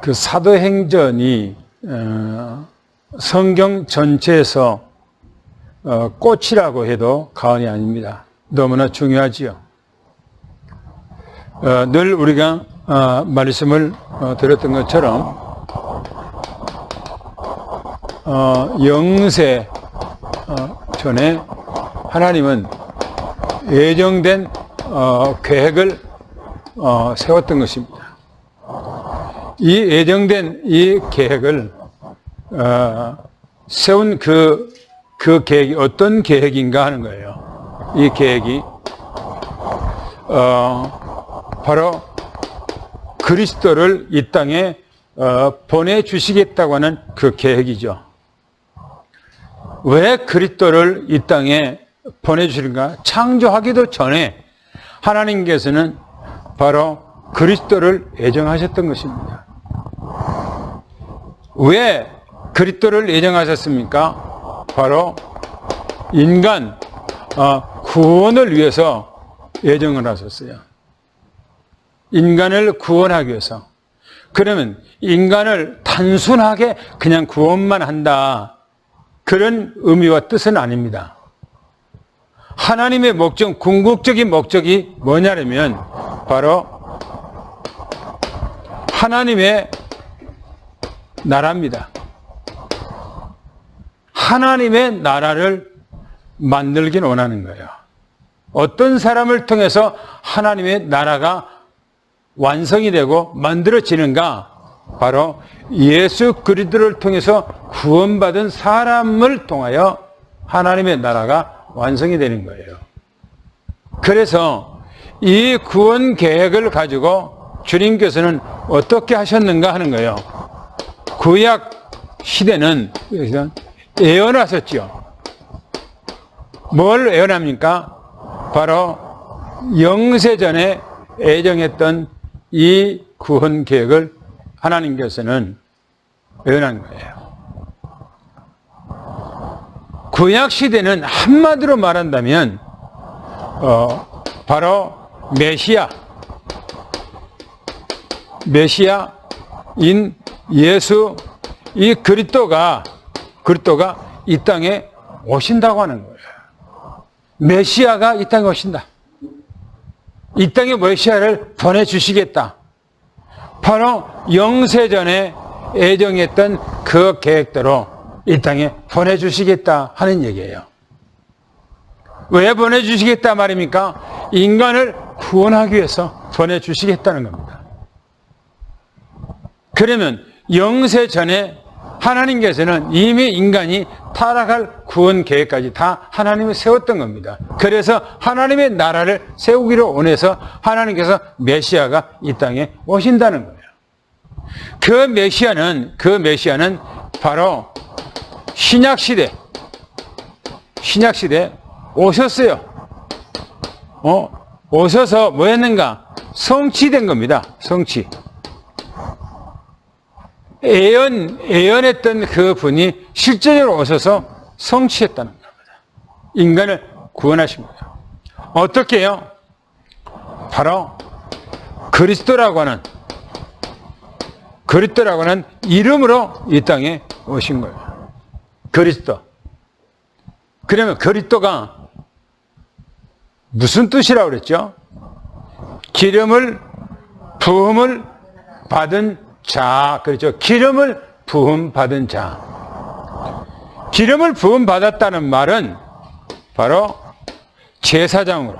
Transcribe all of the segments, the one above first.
그 사도행전이 성경 전체에서 꽃이라고 해도 과언이 아닙니다. 너무나 중요하지요. 늘 우리가 말씀을 드렸던 것처럼 영세 전에 하나님은 예정된 계획을 세웠던 것입니다. 이 예정된 이 계획을 세운 그 계획이 어떤 계획인가 하는 거예요. 이 계획이 바로 그리스도를 이 땅에 보내주시겠다고 하는 그 계획이죠. 왜 그리스도를 이 땅에 보내주시는가? 창조하기도 전에 하나님께서는 바로 그리스도를 예정하셨던 것입니다. 왜 그리스도를 예정하셨습니까? 바로 인간 구원을 위해서 예정을 하셨어요. 인간을 구원하기 위해서. 그러면 인간을 단순하게 그냥 구원만 한다, 그런 의미와 뜻은 아닙니다. 하나님의 목적, 궁극적인 목적이 뭐냐면 바로 하나님의 나라입니다. 하나님의 나라를 만들긴 원하는 거예요. 어떤 사람을 통해서 하나님의 나라가 완성이 되고 만들어지는가? 바로 예수 그리스도를 통해서 구원받은 사람을 통하여 하나님의 나라가 완성이 되는 거예요. 그래서 이 구원 계획을 가지고 주님께서는 어떻게 하셨는가 하는 거예요. 구약 시대는 예언하셨죠. 뭘 예언합니까? 바로 영세전에 예정했던 이 구원 계획을 하나님께서는 예언한 거예요. 구약 시대는 한마디로 말한다면 바로 메시아인 예수, 이 그리스도가 이 땅에 오신다고 하는 거예요. 메시아가 이 땅에 오신다. 이 땅에 메시아를 보내주시겠다. 바로 영세전에 예정했던 그 계획대로 이 땅에 보내주시겠다 하는 얘기예요. 왜 보내주시겠다 말입니까? 인간을 구원하기 위해서 보내주시겠다는 겁니다. 그러면 영세전에 하나님께서는 이미 인간이 타락할 구원 계획까지 다 하나님이 세웠던 겁니다. 그래서 하나님의 나라를 세우기로 원해서 하나님께서 메시아가 이 땅에 오신다는 거예요. 그 메시아는 바로 신약시대 오셨어요. 오셔서 뭐 했는가? 성취된 겁니다. 성취. 예언했던 그 분이 실제적으로 오셔서 성취했다는 겁니다. 인간을 구원하신 거예요. 어떻게 해요? 바로 그리스도라고 하는 이름으로 이 땅에 오신 거예요. 그리스도. 그러면 그리스도가 무슨 뜻이라고 그랬죠? 부음을 받은 자, 그렇죠. 기름을 부음받은 자. 기름을 부음받았다는 말은 바로 제사장으로.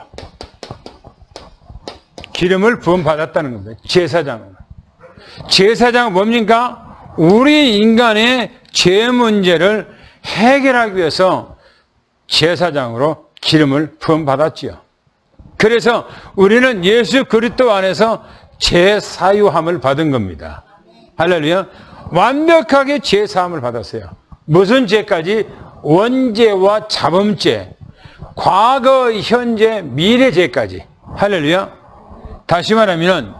기름을 부음받았다는 겁니다. 제사장으로. 제사장은 뭡니까? 우리 인간의 죄 문제를 해결하기 위해서 제사장으로 기름을 부음받았지요. 그래서 우리는 예수 그리스도 안에서 죄사유함을 받은 겁니다. 할렐루야. 완벽하게 죄사함을 받았어요. 무슨 죄까지? 원죄와 자범죄, 과거, 현재, 미래 죄까지. 할렐루야. 다시 말하면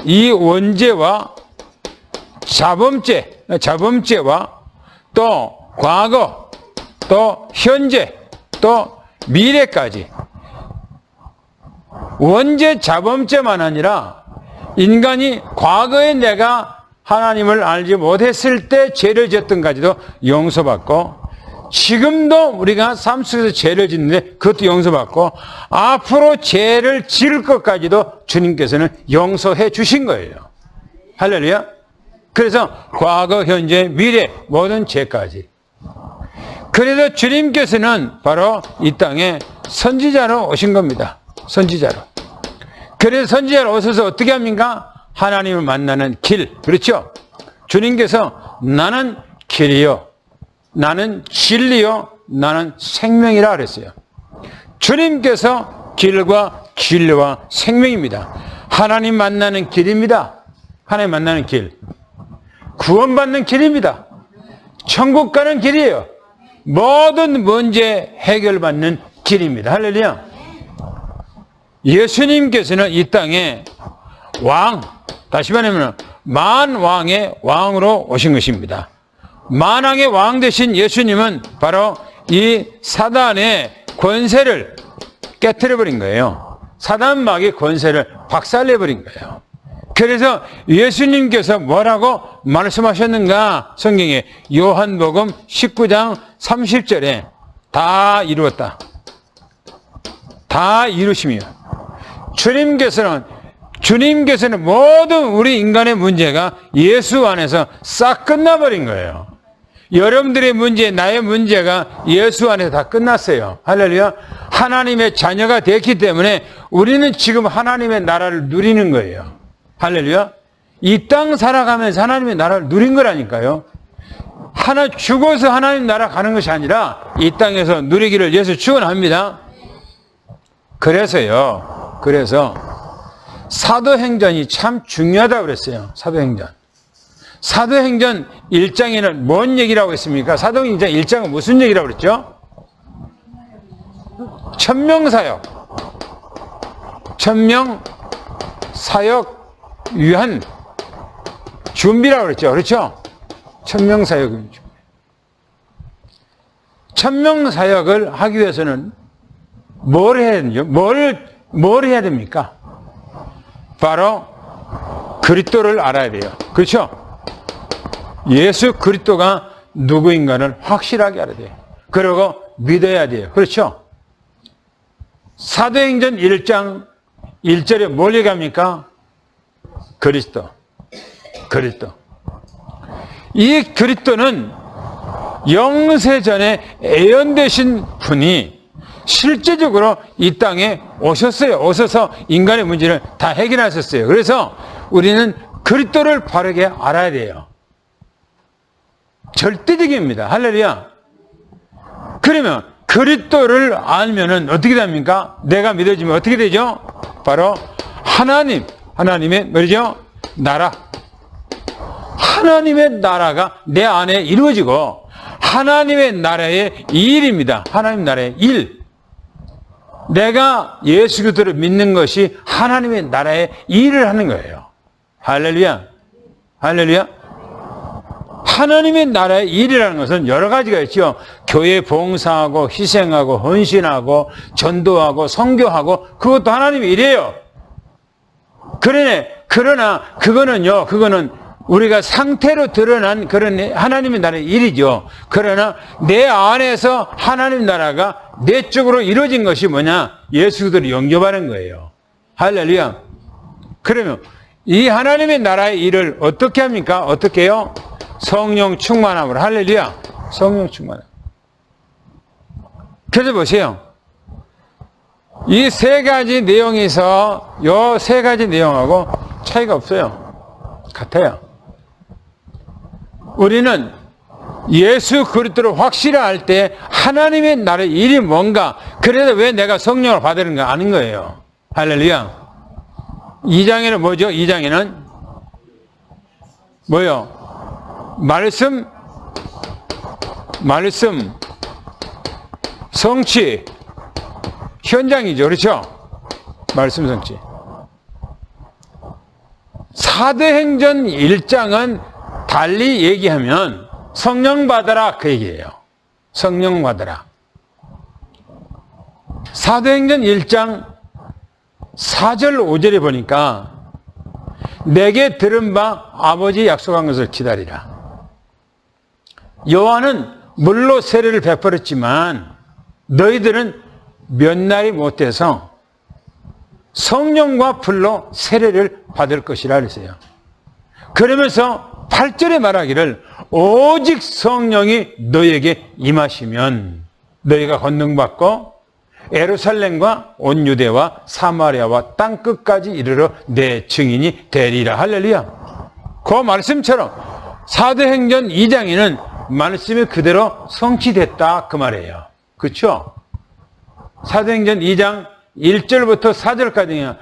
이 원죄와 자범죄와 또 과거, 또 현재, 또 미래까지. 원죄, 자범죄만 아니라 인간이 과거에 내가 하나님을 알지 못했을 때 죄를 지었던까지도 용서받고, 지금도 우리가 삶 속에서 죄를 짓는데 그것도 용서받고, 앞으로 죄를 지을 것까지도 주님께서는 용서해 주신 거예요. 할렐루야. 그래서 과거, 현재, 미래 모든 죄까지. 그래서 주님께서는 바로 이 땅에 선지자로 오신 겁니다. 선지자로. 그래서 선지자로 오셔서 어떻게 합니까? 하나님을 만나는 길. 그렇죠? 주님께서 나는 길이요, 나는 진리요, 나는 생명이라 그랬어요. 주님께서 길과 진리와 생명입니다. 하나님 만나는 길입니다. 하나님 만나는 길. 구원받는 길입니다. 천국 가는 길이에요. 모든 문제 해결받는 길입니다. 할렐루야. 예수님께서는 이 땅에 왕, 다시 말하면 만왕의 왕으로 오신 것입니다. 만왕의 왕 되신 예수님은 바로 이 사단의 권세를 깨트려버린 거예요. 사단마귀의 권세를 박살내버린 거예요. 그래서 예수님께서 뭐라고 말씀하셨는가? 성경에 요한복음 19장 30절에 다 이루었다. 다 이루심이요. 주님께서는 모든 우리 인간의 문제가 예수 안에서 싹 끝나버린 거예요. 여러분들의 문제, 나의 문제가 예수 안에서 다 끝났어요. 할렐루야. 하나님의 자녀가 됐기 때문에 우리는 지금 하나님의 나라를 누리는 거예요. 할렐루야. 이 땅 살아가면서 하나님의 나라를 누린 거라니까요. 죽어서 하나님 나라 가는 것이 아니라 이 땅에서 누리기를 예수 축원합니다. 그래서 사도행전이 참 중요하다고 그랬어요. 사도행전 1장에는 뭔 얘기라고 했습니까? 사도행전 1장은 무슨 얘기라고 그랬죠? 천명사역 위한 준비라고 그랬죠. 그렇죠? 천명사역을 하기 위해서는 뭘 해야 되죠? 뭘 해야 됩니까? 바로 그리스도를 알아야 돼요. 그렇죠? 예수 그리스도가 누구인가를 확실하게 알아야 돼요. 그리고 믿어야 돼요. 그렇죠? 사도행전 1장 1절에 뭘 얘기합니까? 그리스도. 이 그리스도는 영세전에 예언되신 분이 실제적으로 이 땅에 오셨어요. 오셔서 인간의 문제를 다 해결하셨어요. 그래서 우리는 그리스도를 바르게 알아야 돼요. 절대적입니다. 할렐루야. 그러면 그리스도를 알면은 어떻게 됩니까? 내가 믿어지면 어떻게 되죠? 바로 하나님의 뭐죠? 나라. 하나님의 나라가 내 안에 이루어지고 하나님의 나라의 일입니다. 하나님 나라의 일. 내가 예수 그리스도를 믿는 것이 하나님의 나라의 일을 하는 거예요. 할렐루야. 하나님의 나라의 일이라는 것은 여러 가지가 있죠. 교회 봉사하고 희생하고 헌신하고 전도하고 선교하고 그것도 하나님의 일이에요. 그러나 그거는 우리가 상태로 드러난 그런 하나님의 나라의 일이죠. 그러나 내 안에서 하나님 나라가 내 쪽으로 이루어진 것이 뭐냐? 예수 그리스도를 영접하는 거예요. 할렐루야. 그러면 이 하나님의 나라의 일을 어떻게 합니까? 어떻게 해요? 성령 충만함으로. 할렐루야. 성령 충만함. 그래서 보세요. 이 세 가지 내용에서 이 세 가지 내용하고 차이가 없어요. 같아요. 우리는 예수 그리스도를 확실히 알 때 하나님의 나라의 일이 뭔가, 그래서 왜 내가 성령을 받으는가 아는 거예요. 할렐루야. 2장에는 뭐죠? 2장에는 뭐요? 말씀, 성취, 현장이죠. 그렇죠? 말씀 성취. 사도행전 1장은 달리 얘기하면 성령 받아라 그 얘기예요. 성령 받아라. 사도행전 1장 4절 5절에 보니까 내게 들은 바 아버지 약속한 것을 기다리라. 여호와는 물로 세례를 베풀었지만 너희들은 몇 날이 못해서 성령과 불로 세례를 받을 것이라 그랬어요. 그러면서 8절에 말하기를 오직 성령이 너희에게 임하시면 너희가 권능받고 예루살렘과 온 유대와 사마리아와 땅끝까지 이르러 내 증인이 되리라. 할렐루야. 그 말씀처럼 사도행전 2장에는 말씀이 그대로 성취됐다 그 말이에요. 그렇죠? 사도행전 2장 1절부터 4절까지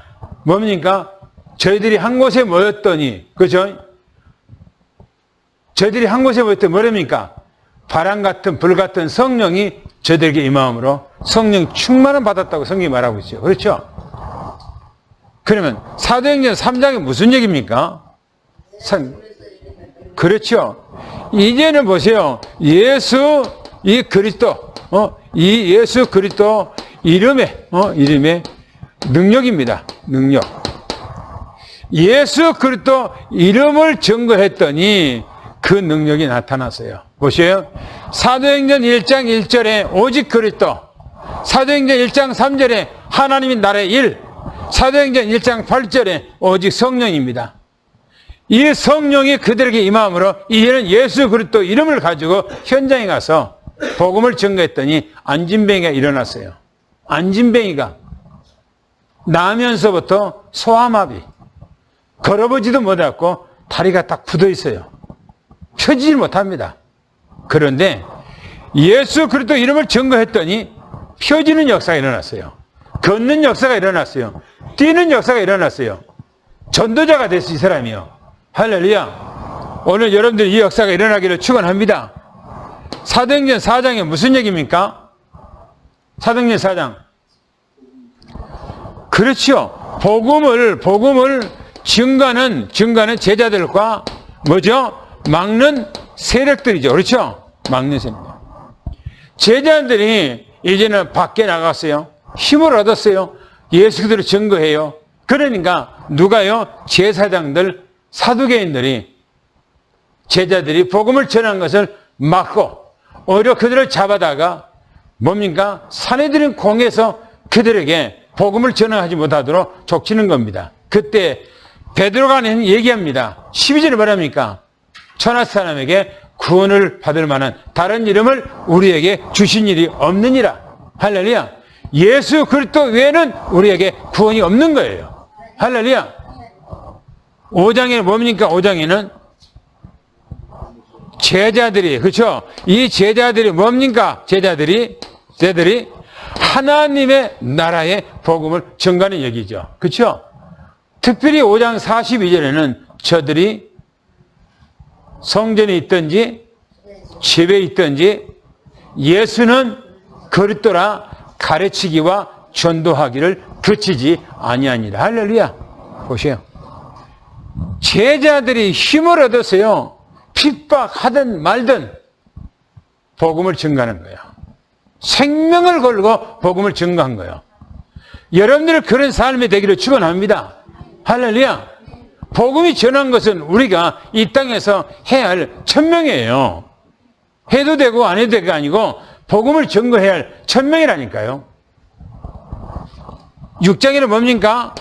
뭡니까? 저희들이 한 곳에 모였더니, 그죠? 저희들이 한 곳에 모였더니 뭐랍니까? 바람 같은 불 같은 성령이 저들에게 임함으로 성령 충만을 받았다고 성경이 말하고 있죠. 그렇죠? 그러면 사도행전 3장이 무슨 얘기입니까? 그렇죠. 이제는 보세요. 이 그리스도, 이 예수 그리스도 이름의 능력입니다. 능력. 예수 그리스도 이름을 증거했더니 그 능력이 나타났어요. 보세요. 사도행전 1장 1절에 오직 그리스도, 사도행전 1장 3절에 하나님이 나라의 일, 사도행전 1장 8절에 오직 성령입니다. 이 성령이 그들에게 임함으로 이제는 예수 그리스도 이름을 가지고 현장에 가서 복음을 증거했더니 안진뱅이가 일어났어요. 안진뱅이가 나면서부터 소아마비, 걸어보지도 못했고 다리가 딱 굳어 있어요. 펴지질 못합니다. 그런데 예수 그리스도 이름을 증거했더니 펴지는 역사가 일어났어요. 걷는 역사가 일어났어요. 뛰는 역사가 일어났어요. 전도자가 됐어, 이 사람이요. 할렐루야. 오늘 여러분들 이 역사가 일어나기를 축원합니다. 사도행전 4장에 무슨 얘기입니까? 사도행전 4장. 그렇죠. 복음을 증가하는 제자들과 뭐죠? 막는 세력들이죠. 그렇죠? 막는 세력. 제자들이 이제는 밖에 나갔어요. 힘을 얻었어요. 예수 그대로 증거해요. 그러니까 누가요? 제사장들, 사두개인들이 제자들이 복음을 전한 것을 막고 오히려 그들을 잡아다가 뭡니까? 산에 들인 공에서 그들에게 복음을 전하지 못하도록 족치는 겁니다. 그때 베드로가 얘기합니다. 12절에 뭐랍니까? 천하 사람에게 구원을 받을 만한 다른 이름을 우리에게 주신 일이 없느니라. 할렐루야. 예수 그리스도 외에는 우리에게 구원이 없는 거예요. 할렐루야. 5장에는 뭡니까? 5장에는 제자들이, 그렇죠? 이 제자들이 뭡니까? 제자들이 하나님의 나라의 복음을 전가하는 얘기죠. 그렇죠? 특별히 5장 42절에는 저들이 성전에 있든지 집에 있든지 예수는 그리스도라 가르치기와 전도하기를 그치지 아니하니라. 할렐루야. 보세요. 제자들이 힘을 얻었어요. 핍박하든 말든 복음을 증거하는 거예요. 생명을 걸고 복음을 증거한 거예요. 여러분들 그런 삶이 되기를 축원합니다. 할렐루야. 복음이 전한 것은 우리가 이 땅에서 해야 할 천명이에요. 해도 되고 안 해도 되가 아니고 복음을 증거해야 할 천명이라니까요. 6장에는 뭡니까?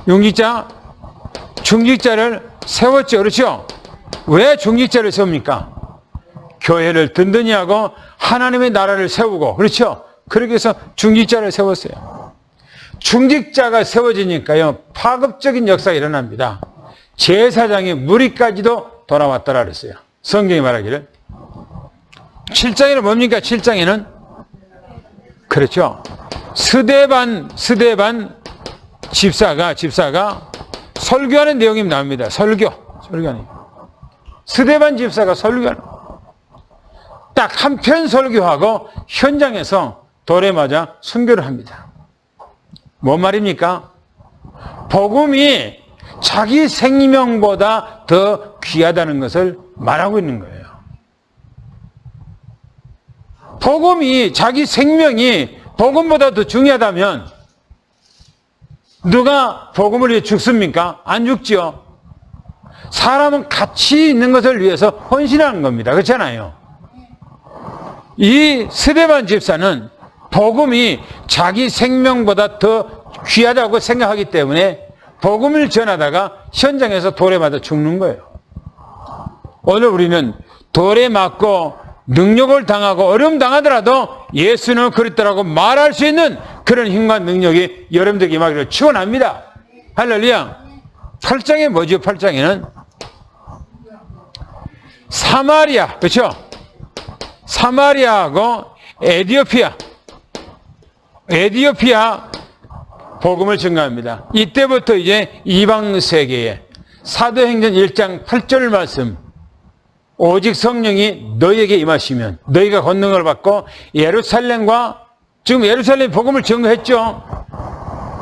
중직자, 중직자를 세웠죠. 그렇죠? 왜 중직자를 세웁니까? 교회를 든든히 하고 하나님의 나라를 세우고, 그렇죠? 그렇게 해서 중직자를 세웠어요. 중직자가 세워지니까요, 파급적인 역사가 일어납니다. 제사장의 무리까지도 돌아왔더라 그랬어요. 성경이 말하기를. 7장에는 뭡니까? 7장에는 그렇죠. 스데반 집사가 설교하는 내용이 나옵니다. 설교하는. 스데반 집사가 설교하는. 딱 한 편 설교하고 현장에서 돌에 맞아 순교를 합니다. 뭔 말입니까? 복음이 자기 생명보다 더 귀하다는 것을 말하고 있는 거예요. 복음이 자기 생명이 복음보다 더 중요하다면 누가 복음을 위해 죽습니까? 안 죽죠. 사람은 가치 있는 것을 위해서 헌신하는 겁니다. 그렇잖아요. 이 스데반 집사는 복음이 자기 생명보다 더 귀하다고 생각하기 때문에 복음을 전하다가 현장에서 돌에 맞아 죽는 거예요. 오늘 우리는 돌에 맞고 능력을 당하고 어려움 당하더라도 예수는 그랬더라고 말할 수 있는 그런 힘과 능력이 여러분들에게 임하기를 축원합니다. 할렐루야. 8장에 뭐죠? 8장에는 사마리아, 그렇죠? 사마리아하고 에디오피아 복음을 증가합니다. 이때부터 이제 이방 세계에 사도행전 1장 8절 말씀, 오직 성령이 너희에게 임하시면 너희가 권능을 받고 예루살렘과, 지금 예루살렘 복음을 증거했죠.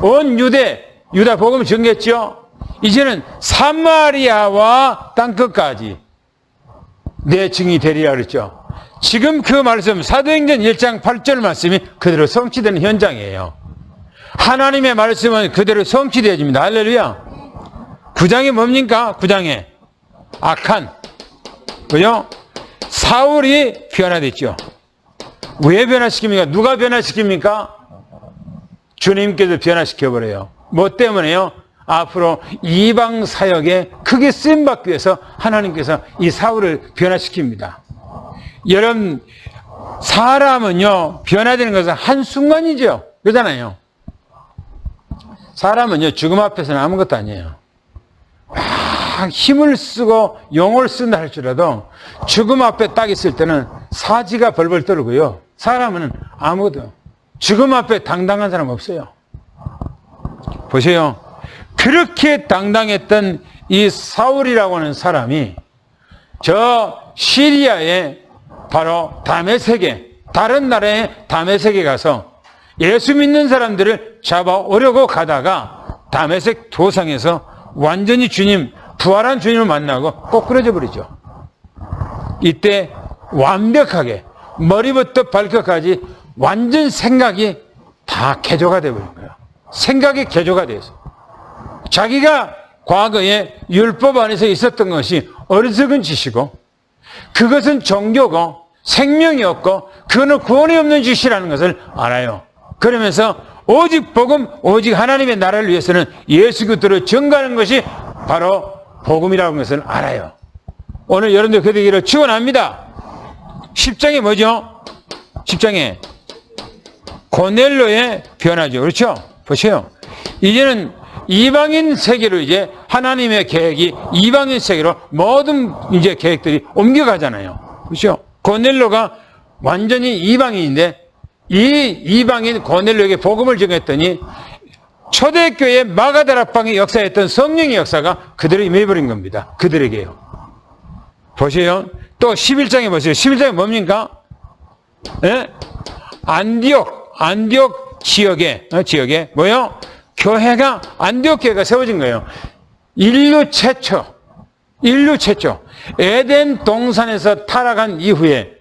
온 유다 복음을 증거했죠. 이제는 사마리아와 땅끝까지 내 증이 되리라 그랬죠. 지금 그 말씀 사도행전 1장 8절 말씀이 그대로 성취되는 현장이에요. 하나님의 말씀은 그대로 성취되어집니다. 할렐루야. 9장이 뭡니까? 9장에 악한, 그죠? 사울이 변화됐죠. 왜 변화시킵니까? 누가 변화시킵니까? 주님께서 변화시켜버려요. 뭐 때문에요? 앞으로 이방 사역에 크게 쓰임받기 위해서 하나님께서 이 사울을 변화시킵니다. 여러분, 사람은요, 변화되는 것은 한순간이죠. 그러잖아요. 사람은요, 죽음 앞에서는 아무것도 아니에요. 막 힘을 쓰고 용을 쓴다 할지라도 죽음 앞에 딱 있을 때는 사지가 벌벌 떨고요. 사람은 아무것도, 죽음 앞에 당당한 사람 없어요. 보세요. 그렇게 당당했던 이 사울이라고 하는 사람이 저 시리아에 바로 다메섹에, 다른 나라의 다메섹에 가서 예수 믿는 사람들을 잡아오려고 가다가 다메섹 도상에서 완전히 주님, 부활한 주님을 만나고 꼬꾸라져 버리죠. 이때 완벽하게 머리부터 발끝까지 완전 생각이 다 개조가 되어버린 거예요. 생각이 개조가 돼서 자기가 과거에 율법 안에서 있었던 것이 어리석은 짓이고 그것은 종교고 생명이 없고 그거는 구원이 없는 짓이라는 것을 알아요. 그러면서 오직 복음, 오직 하나님의 나라를 위해서는 예수 그리스도를 전가하는 것이 바로 복음이라는 것을 알아요. 오늘 여러분들 그 되기를 축원합니다. 10장에 뭐죠? 10장에 고넬로의 변화죠. 그렇죠? 보세요. 이제는 이방인 세계로 이제 하나님의 계획이 이방인 세계로 모든 이제 계획들이 옮겨가잖아요. 그렇죠? 고넬로가 완전히 이방인인데 이 이방인 고넬로에게 복음을 전했더니 초대교회 마가다락방에 역사했던 성령의 역사가 그대로 임해버린 겁니다. 그들에게요. 보세요. 또 11장에 보세요. 11장에 뭡니까? 예? 안디옥 지역에 뭐요? 교회가, 안디옥 교회가 세워진 거예요. 인류 최초 에덴 동산에서 타락한 이후에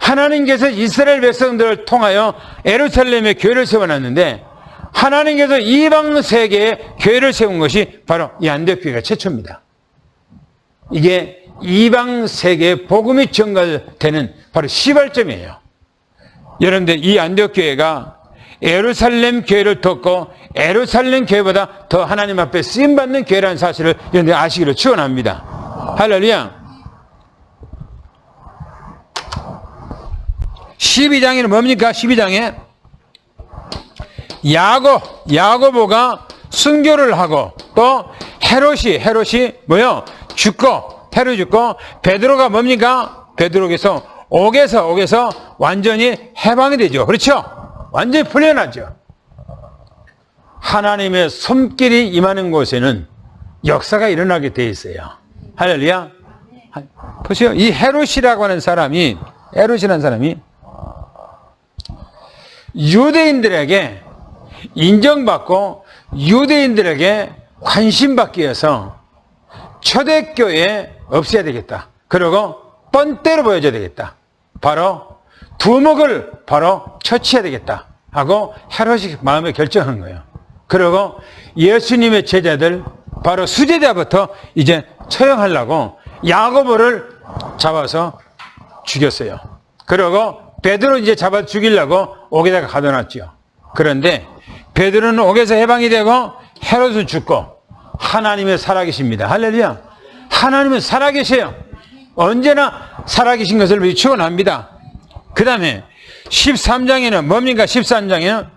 하나님께서 이스라엘 백성들을 통하여 예루살렘에 교회를 세워놨는데 하나님께서 이방 세계에 교회를 세운 것이 바로 이 안디옥 교회가 최초입니다. 이게 이방 세계에 복음이 전가되는 바로 시발점이에요. 여러분들, 이 안디옥 교회가 예루살렘 교회를 돕고 예루살렘 교회보다 더 하나님 앞에 쓰임받는 교회라는 사실을 여러분들 아시기를 축원합니다. 할렐루야. 12장에는 뭡니까? 12장에 야고보가 순교를 하고 또 헤롯이 뭐요? 헤롯이 죽고 베드로가 뭡니까? 베드로에서 옥에서 완전히 해방이 되죠. 그렇죠? 완전히 풀려나죠. 하나님의 손길이 임하는 곳에는 역사가 일어나게 돼 있어요. 할렐루야. 보세요. 이 헤롯이라고 하는 사람이 유대인들에게 인정받고 유대인들에게 관심받기 위해서 초대교회에 없애야 되겠다. 그리고 뻔때로 보여줘야 되겠다. 바로 두목을 바로 처치해야 되겠다 하고 헤롯이 마음에 결정한 거예요. 그리고 예수님의 제자들 바로 수제자부터 이제 처형하려고 야고보를 잡아서 죽였어요. 그리고 베드로 이제 잡아 죽이려고 옥에다가 가둬놨죠. 그런데 베드로는 옥에서 해방이 되고 헤롯은 죽고 하나님은 살아계십니다. 할렐루야. 하나님은 살아계세요. 언제나 살아계신 것을 축원합니다. 그 다음에 13장에는 뭡니까? 13장에는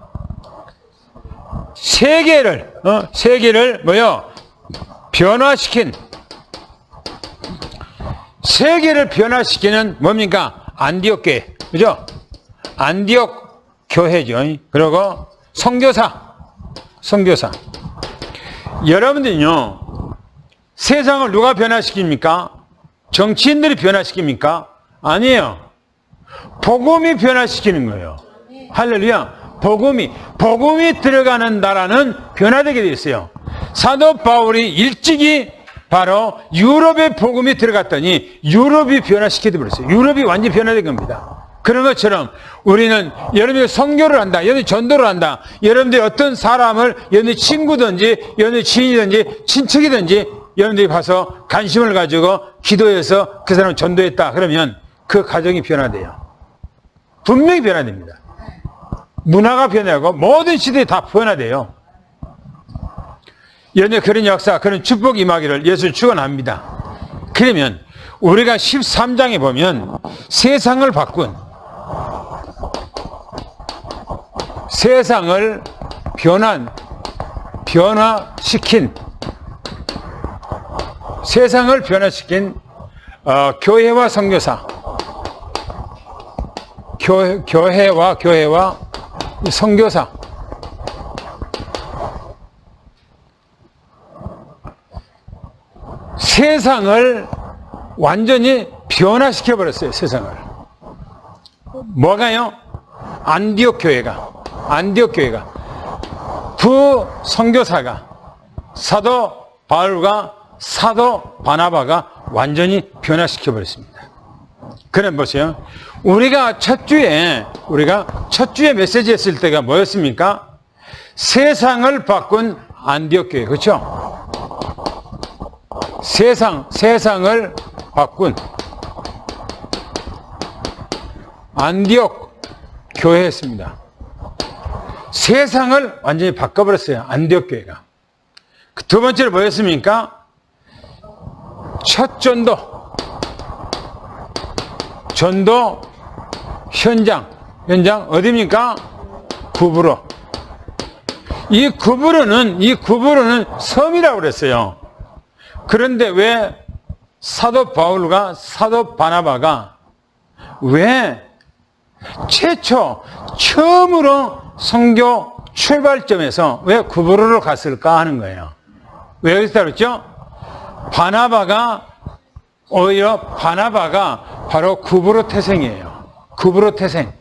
세계를 변화시킨, 세계를 변화시키는 뭡니까? 안디옥 교회. 그죠? 안디옥 교회죠. 그리고 선교사. 여러분들요, 세상을 누가 변화시킵니까? 정치인들이 변화시킵니까? 아니에요. 복음이 변화시키는 거예요. 할렐루야. 복음이 들어가는 나라는 변화되게 되어 있어요. 사도 바울이 일찍이 바로 유럽에 복음이 들어갔더니 유럽이 변화시켜 버렸어요. 유럽이 완전히 변화된 겁니다. 그런 것처럼 우리는 여러분이 선교를 한다, 여러분이 전도를 한다, 여러분들이 어떤 사람을 여러분이 친구든지 여러분이 지인이든지 친척이든지 여러분들이 가서 관심을 가지고 기도해서 그 사람을 전도했다 그러면 그 가정이 변화돼요. 분명히 변화됩니다. 문화가 변하고 모든 시대에 다 변화돼요. 여러분의 그런 역사, 그런 축복이 임하기를 예수 축원합니다. 그러면 우리가 13장에 보면 세상을 바꾼, 세상을 변화시킨 교회와 선교사, 교회와 선교사, 세상을 완전히 변화시켜 버렸어요. 세상을. 뭐가요? 안디옥 교회가 부선교사가 사도 바울과 사도 바나바가 완전히 변화시켜 버렸습니다. 그럼 보세요. 우리가 첫 주에 메시지 했을 때가 뭐였습니까? 세상을 바꾼 안디옥 교회. 그렇죠? 세상을 바꾼 안디옥 교회였습니다. 세상을 완전히 바꿔버렸어요. 안디옥 교회가. 두 번째로 뭐였습니까? 첫 전도 현장 어디입니까? 구브로. 이 구브로는 섬이라고 그랬어요. 그런데 왜 사도 바울과 사도 바나바가 왜 처음으로 선교 출발점에서 왜 구브로로 갔을까 하는 거예요. 왜 그랬다 그랬죠? 바나바가 바로 구브로 태생이에요. 구브로 태생.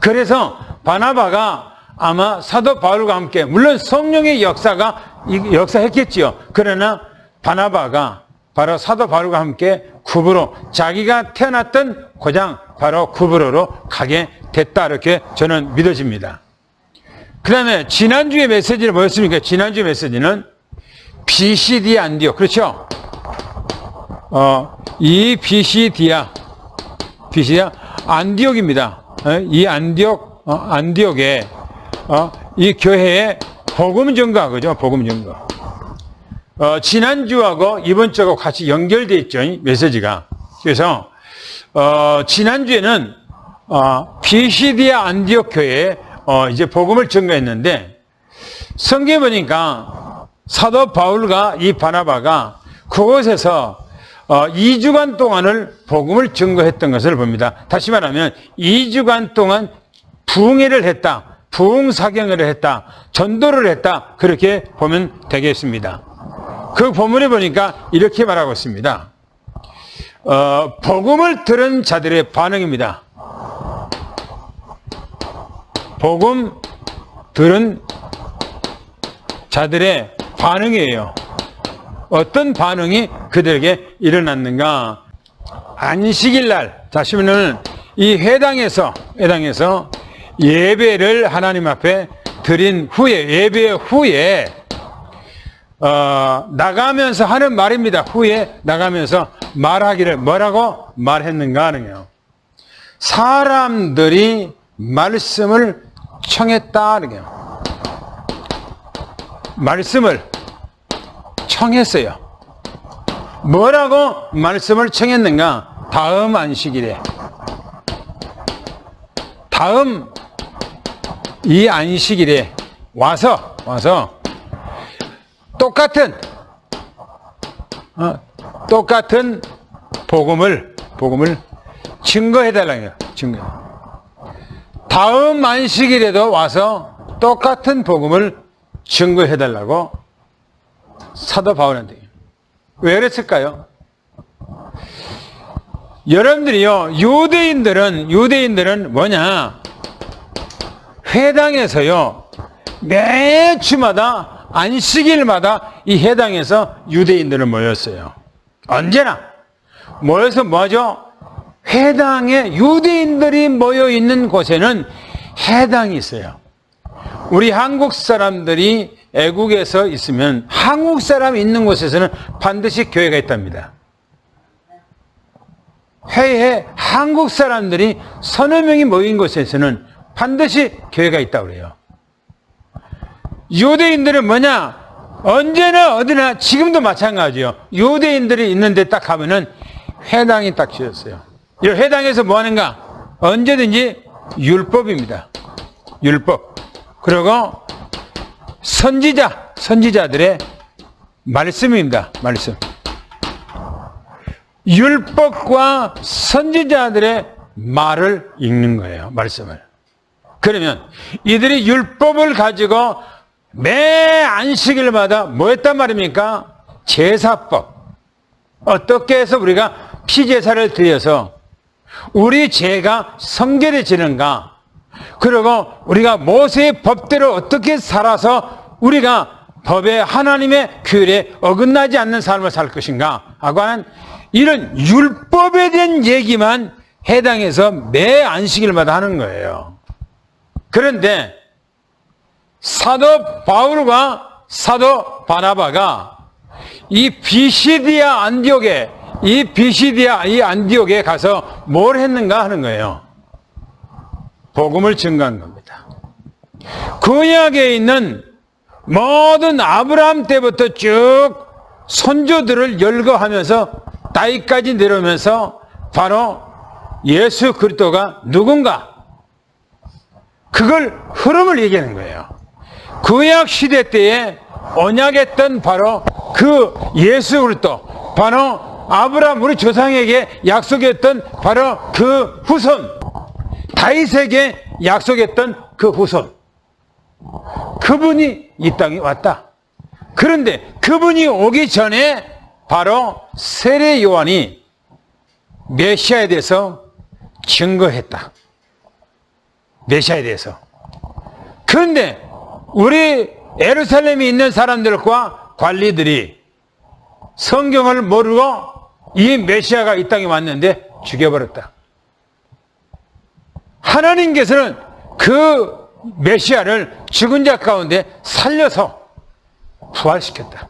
그래서 바나바가 아마 사도 바울과 함께, 물론 성령의 역사했겠지요. 그러나 바나바가 바로 사도 바울과 함께 구브로, 자기가 태어났던 고장 바로 구브로로 가게 됐다, 이렇게 저는 믿어집니다. 그 다음에 지난주의 메시지는 뭐였습니까? 지난주의 메시지는 비시디아 안디옥. 그렇죠? 이 비시디아 안디옥입니다. 이 안디옥에 이 교회에 복음 전가, 그죠? 복음 전가. 지난주하고 이번 주하고 같이 연결되어 있죠, 메시지가. 그래서 지난주에는 비시디아 안디옥 교회에 이제 복음을 전가했는데, 성경에 보니까 사도 바울과 이 바나바가 그곳에서 2주간 동안을 복음을 전거했던 것을 봅니다. 다시 말하면 2주간 동안 부흥회를 했다, 부흥사경을 했다, 전도를 했다, 그렇게 보면 되겠습니다. 그 본문에 보니까 이렇게 말하고 있습니다. 복음을 들은 자들의 반응입니다. 복음 들은 자들의 반응이에요. 어떤 반응이 그들에게 일어났는가? 안식일 날, 다시 말하면 이 회당에서 예배를 하나님 앞에 드린 후에, 예배 후에 나가면서 하는 말입니다. 후에 나가면서 말하기를 뭐라고 말했는가 하는 거예요. 사람들이 말씀을 청했다 하는 거예요. 말씀을 청했어요. 뭐라고 말씀을 청했는가? 다음 안식일에, 다음 이 안식일에 와서 똑같은 복음을 증거해달라는 거예요. 다음 안식일에도 와서 똑같은 복음을 증거해달라고 사도 바울한테. 왜 그랬을까요? 여러분들이요, 유대인들은 뭐냐? 회당에서요, 매주마다 안식일마다 이 회당에서 유대인들은 모였어요. 언제나 모여서 뭐죠? 회당에 유대인들이 모여 있는 곳에는 회당이 있어요. 우리 한국 사람들이 애국에서 있으면 한국 사람이 있는 곳에서는 반드시 교회가 있답니다. 해외에 한국 사람들이 서너 명이 모인 곳에서는 반드시 교회가 있다고 그래요. 유대인들은 뭐냐? 언제나 어디나 지금도 마찬가지요. 유대인들이 있는데 딱 가면은 회당이 딱 지었어요. 이 회당에서 뭐 하는가? 언제든지 율법입니다. 율법. 그리고 선지자들의 말씀입니다. 말씀. 율법과 선지자들의 말을 읽는 거예요. 말씀을. 그러면 이들이 율법을 가지고 매 안식일마다 뭐 했단 말입니까? 제사법. 어떻게 해서 우리가 피제사를 드려서 우리 죄가 성결해지는가? 그리고 우리가 모세의 법대로 어떻게 살아서 우리가 법에 하나님의 규율에 어긋나지 않는 삶을 살 것인가 하고 하는 이런 율법에 대한 얘기만 해당해서 매 안식일마다 하는 거예요. 그런데 사도 바울과 사도 바나바가 이 비시디아 안디옥에 이 안디옥에 가서 뭘 했는가 하는 거예요. 복음을 증거한 겁니다. 구약에 있는 모든 아브라함 때부터 쭉 선조들을 열거하면서 다윗까지 내려오면서 바로 예수 그리스도가 누군가 그걸 흐름을 얘기하는 거예요. 구약 시대 때에 언약했던 바로 그 예수 그리스도, 바로 아브라함 우리 조상에게 약속했던 바로 그 후손, 다윗에게 약속했던 그 후손, 그분이 이 땅에 왔다. 그런데 그분이 오기 전에 바로 세례 요한이 메시아에 대해서 증거했다. 메시아에 대해서. 그런데 우리 예루살렘에 있는 사람들과 관리들이 성경을 모르고 이 메시아가 이 땅에 왔는데 죽여버렸다. 하나님께서는 그 메시아를 죽은 자 가운데 살려서 부활시켰다.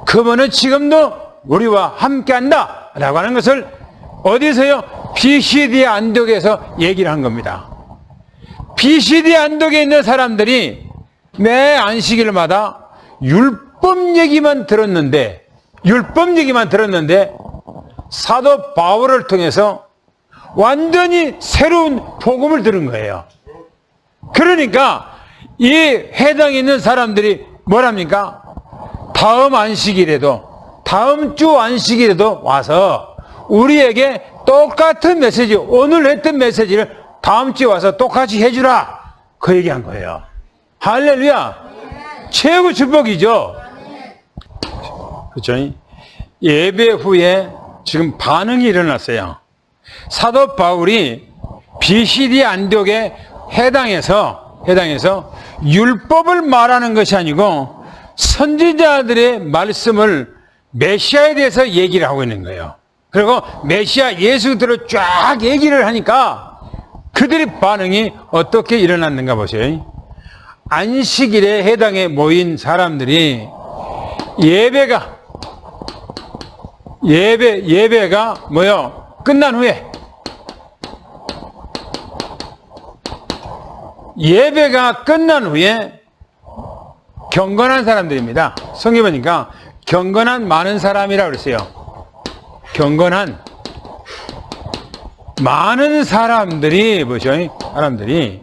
그분은 지금도 우리와 함께한다 라고 하는 것을 어디서요? 비시디아 안독에서 얘기를 한 겁니다. 비시디아 안독에 있는 사람들이 매 안식일마다 율법 얘기만 들었는데 사도 바울을 통해서 완전히 새로운 복음을 들은 거예요. 그러니까 이 해당에 있는 사람들이 뭐랍니까? 다음 주 안식일에도 와서 우리에게 똑같은 메시지, 오늘 했던 메시지를 다음 주에 와서 똑같이 해주라. 그 얘기한 거예요. 할렐루야. 최고 축복이죠. 그렇죠? 예배 후에 지금 반응이 일어났어요. 사도 바울이 비시디아 안독에 해당해서 율법을 말하는 것이 아니고 선지자들의 말씀을 메시아에 대해서 얘기를 하고 있는 거예요. 그리고 메시아 예수들을 쫙 얘기를 하니까 그들의 반응이 어떻게 일어났는가 보세요. 안식일에 해당에 모인 사람들이 예배가 뭐요? 끝난 후에 예배가 끝난 후에 경건한 사람들입니다. 성경 보니까 경건한 많은 사람이라고 그랬어요. 경건한 많은 사람들이 뭐죠? 사람들이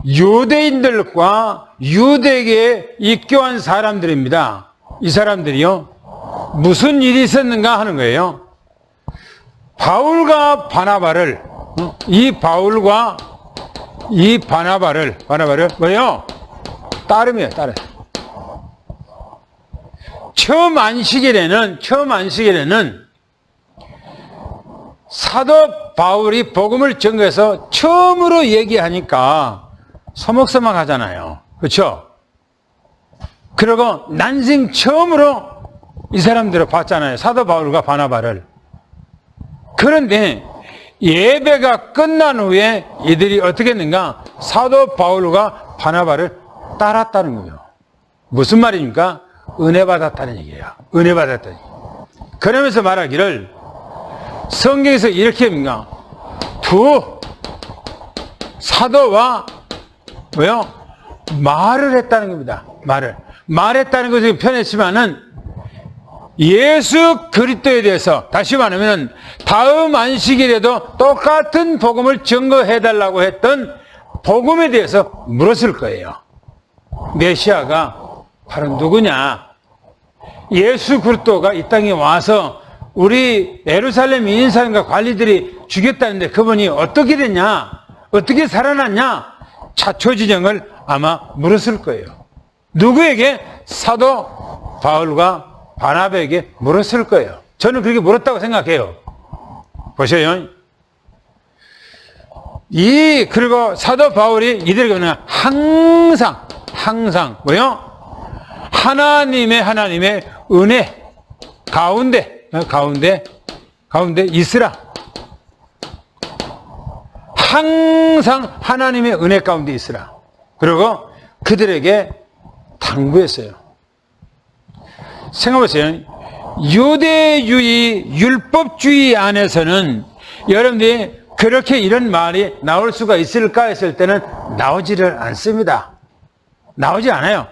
유대인들과 유대계에 입교한 사람들입니다. 이 사람들이요, 무슨 일이 있었는가 하는 거예요. 바울과 바나바를, 이 바나바를 뭐예요? 따름이에요, 따름. 처음 안식일에는 사도 바울이 복음을 전거해서 처음으로 얘기하니까 서먹서먹하잖아요. 그렇죠? 그리고 난생 처음으로 이 사람들을 봤잖아요. 사도 바울과 바나바를. 그런데 예배가 끝난 후에 이들이 어떻게 했는가? 사도 바울과 바나바를 따랐다는 거예요. 무슨 말입니까? 은혜 받았다는 얘기예요. 은혜 받았다는 얘기예요. 그러면서 말하기를 성경에서 이렇게 합니까? 두 사도와 뭐요? 말을 했다는 겁니다. 말했다는 것이 편했지만은 예수 그리스도에 대해서 다시 말하면 다음 안식일에도 똑같은 복음을 증거해달라고 했던 복음에 대해서 물었을 거예요. 메시아가 바로 누구냐? 예수 그리스도가 이 땅에 와서 우리 예루살렘 인사람과 관리들이 죽였다는데 그분이 어떻게 됐냐? 어떻게 살아났냐? 자초지정을 아마 물었을 거예요. 누구에게? 사도 바울과 바나바에게 물었을 거예요. 저는 그렇게 물었다고 생각해요. 보세요. 그리고 사도 바울이 이들에게는 항상 뭐요? 하나님의 은혜 가운데 있으라. 항상 하나님의 은혜 가운데 있으라. 그리고 그들에게 당부했어요. 생각해보세요. 유대주의, 율법주의 안에서는 여러분들이 그렇게 이런 말이 나올 수가 있을까 했을 때는 나오지를 않습니다. 나오지 않아요.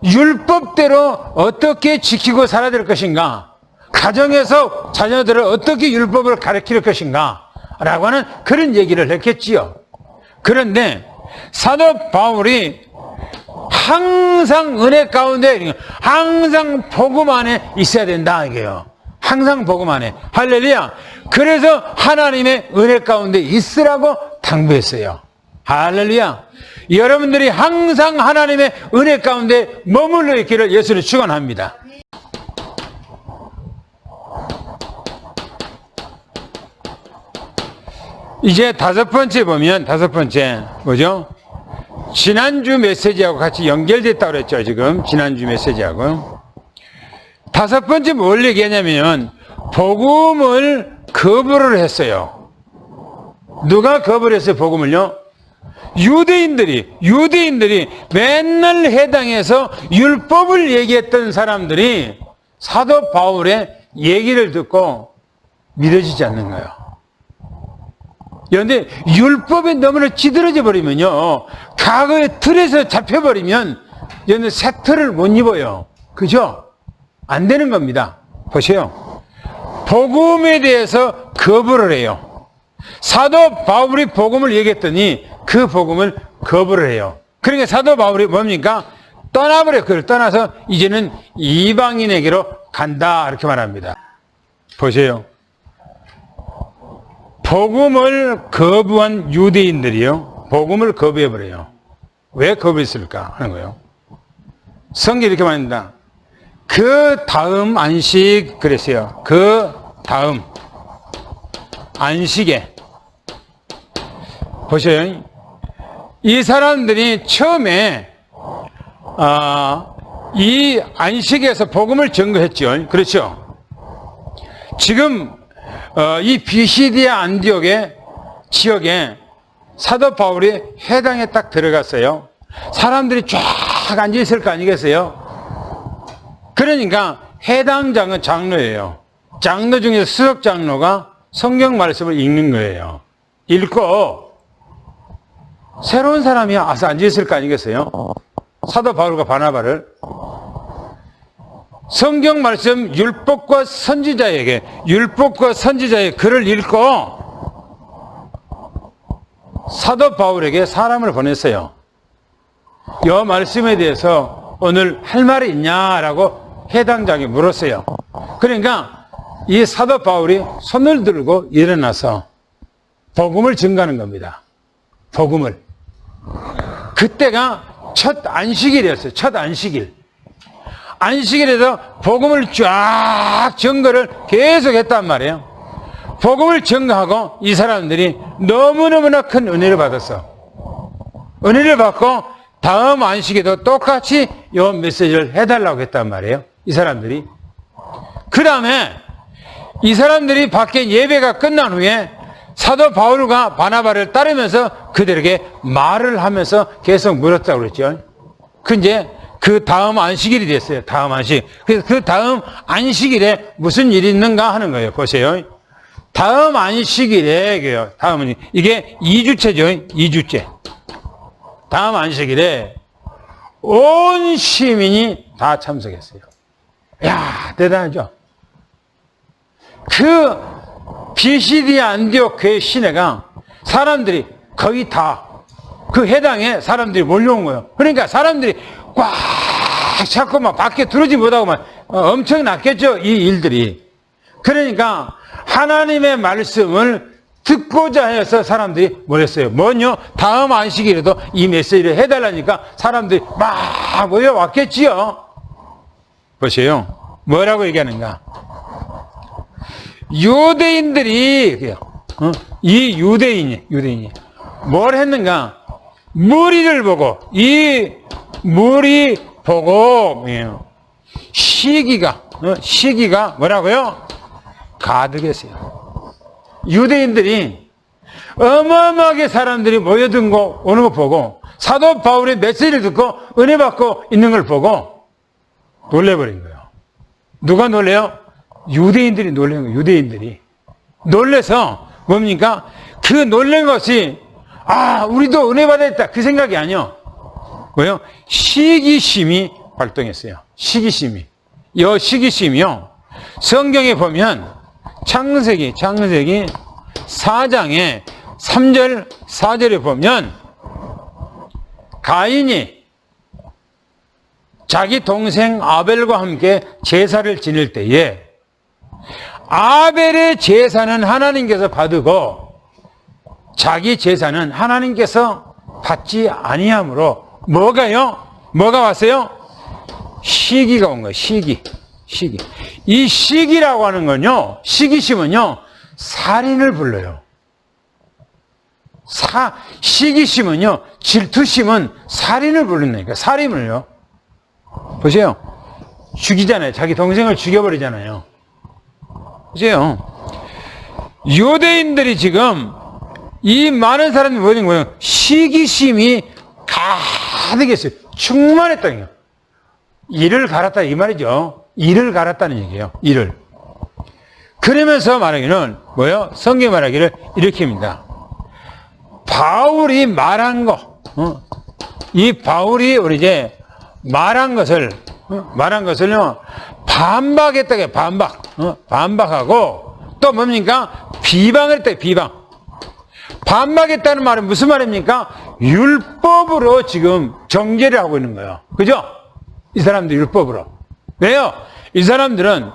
율법대로 어떻게 지키고 살아야 될 것인가? 가정에서 자녀들을 어떻게 율법을 가르칠 것인가? 라고 하는 그런 얘기를 했겠지요. 그런데 사도 바울이 항상 은혜 가운데, 항상 복음 안에 있어야 된다, 이게요. 항상 복음 안에. 할렐루야. 그래서 하나님의 은혜 가운데 있으라고 당부했어요. 할렐루야. 여러분들이 항상 하나님의 은혜 가운데 머물러 있기를 예수를 축원합니다. 이제 다섯 번째 뭐죠? 지난주 메시지하고 같이 연결됐다고 그랬죠, 지금. 지난주 메시지하고. 다섯 번째 뭘 얘기하냐면, 복음을 거부를 했어요. 누가 거부를 했어요, 복음을요? 유대인들이 맨날 해당해서 율법을 얘기했던 사람들이 사도 바울의 얘기를 듣고 믿어지지 않는 거예요. 그런데 율법에 너무나 찌들어져 버리면요, 과거의 틀에서 잡혀버리면 얘는 새 틀을 못 입어요. 그죠? 안 되는 겁니다. 보세요. 복음에 대해서 거부를 해요. 사도 바울이 복음을 얘기했더니 그 복음을 거부를 해요. 그러니까 사도 바울이 뭡니까? 떠나버려요. 그걸 떠나서 이제는 이방인에게로 간다, 이렇게 말합니다. 보세요. 복음을 거부한 유대인들이요, 복음을 거부해버려요. 왜 거부했을까 하는 거예요. 성경이 이렇게 말합니다. 그 다음 안식, 그랬어요. 그 다음 안식에. 보세요. 이 사람들이 처음에 이 안식에서 복음을 전거했죠. 그렇죠. 지금 이 비시디아 안디옥의 지역에 사도 바울이 회당에 딱 들어갔어요. 사람들이 쫙 앉아있을 거 아니겠어요? 그러니까 해당 장로예요. 장로 중에서 수석 장로가 성경 말씀을 읽는 거예요. 읽고 새로운 사람이 와서 앉아있을 거 아니겠어요? 사도 바울과 바나바를 성경 말씀 율법과 선지자의 글을 읽고 사도 바울에게 사람을 보냈어요. 이 말씀에 대해서 오늘 할 말이 있냐라고 해당 장에 물었어요. 그러니까 이 사도 바울이 손을 들고 일어나서 복음을 증가하는 겁니다. 복음을. 그때가 첫 안식일이었어요. 첫 안식일. 안식일에서 복음을 쫙 증거를 계속 했단 말이에요. 복음을 증거하고 이 사람들이 너무너무나 큰 은혜를 받았어. 은혜를 받고 다음 안식에도 똑같이 이 메시지를 해달라고 했단 말이에요. 이 사람들이. 그 다음에 이 사람들이 밖에 예배가 끝난 후에 사도 바울과 바나바를 따르면서 그들에게 말을 하면서 계속 물었다고 그랬죠. 이제 그 다음 안식일이 됐어요. 다음 안식. 그래서 그 다음 안식일에 무슨 일이 있는가 하는 거예요. 보세요. 다음 안식일에, 이게 2주째죠. 2주째. 다음 안식일에 온 시민이 다 참석했어요. 야, 대단하죠? 그 비시디 안디옥 교회 시내가 사람들이 거의 다 그 해당에 사람들이 몰려온 거예요. 그러니까 사람들이 꽉 차고 막 밖에 들어오지 못하고 막 엄청났겠죠, 이 일들이. 그러니까 하나님의 말씀을 듣고자 해서 사람들이 모였어요. 뭐요? 다음 안식일에도 이 메시지를 해달라니까 사람들이 막 모여왔겠지요. 보세요. 뭐라고 얘기하는가? 유대인들이, 이 유대인이 뭘 했는가? 무리를 보고, 이 무리 보고, 시기가 뭐라고요? 가득했어요. 유대인들이 어마어마하게 사람들이 모여든 거 오는 거 보고 사도 바울의 메시지를 듣고 은혜 받고 있는 걸 보고 놀래버린 거예요. 누가 놀래요? 유대인들이 놀란 거예요. 유대인들이 놀래서 뭡니까? 그 놀란 것이 우리도 은혜 받았다 그 생각이 아니요. 뭐요? 시기심이 발동했어요. 시기심이. 이 시기심이요. 성경에 보면 창세기 4장에 3절 4절에 보면 가인이 자기 동생 아벨과 함께 제사를 지낼 때에 아벨의 제사는 하나님께서 받으고 자기 제사는 하나님께서 받지 아니하므로 뭐가요? 뭐가 왔어요? 시기가 온 거예요. 시기. 이 시기라고 하는 건요, 시기심은요, 살인을 불러요. 시기심은요, 질투심은 살인을 부른다니까, 살인을요. 보세요. 죽이잖아요. 자기 동생을 죽여버리잖아요. 보세요. 유대인들이 지금 이 많은 사람들이 뭐는 거예요? 시기심이 가득했어요. 충만했다는 거예요. 이를 갈았다 이 말이죠. 이를 갈았다는 얘기예요. 이를. 그러면서 말하기는 뭐예요? 성경이 말하기를 이렇게 합니다. 바울이 말한 거, 이 바울이 우리 이제 말한 것을요, 반박했다게 반박하고 또 뭡니까? 비방을 했다, 비방. 반박했다는 말은 무슨 말입니까? 율법으로 지금 정죄를 하고 있는 거예요. 그죠? 이 사람들 율법으로. 왜요? 이 사람들은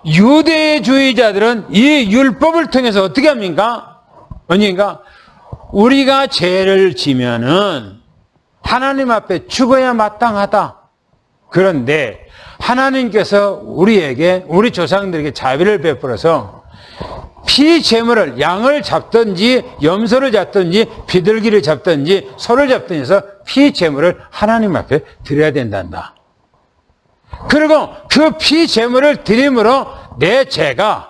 유대주의자들은 이 율법을 통해서 어떻게 합니까? 그러니까 우리가 죄를 지면은 하나님 앞에 죽어야 마땅하다. 그런데 하나님께서 우리에게, 우리 조상들에게 자비를 베풀어서 피제물을 양을 잡든지 염소를 잡든지 비둘기를 잡든지 소를 잡든지 해서 피제물을 하나님 앞에 드려야 된단다. 그리고 그 피제물을 드림으로 내 죄가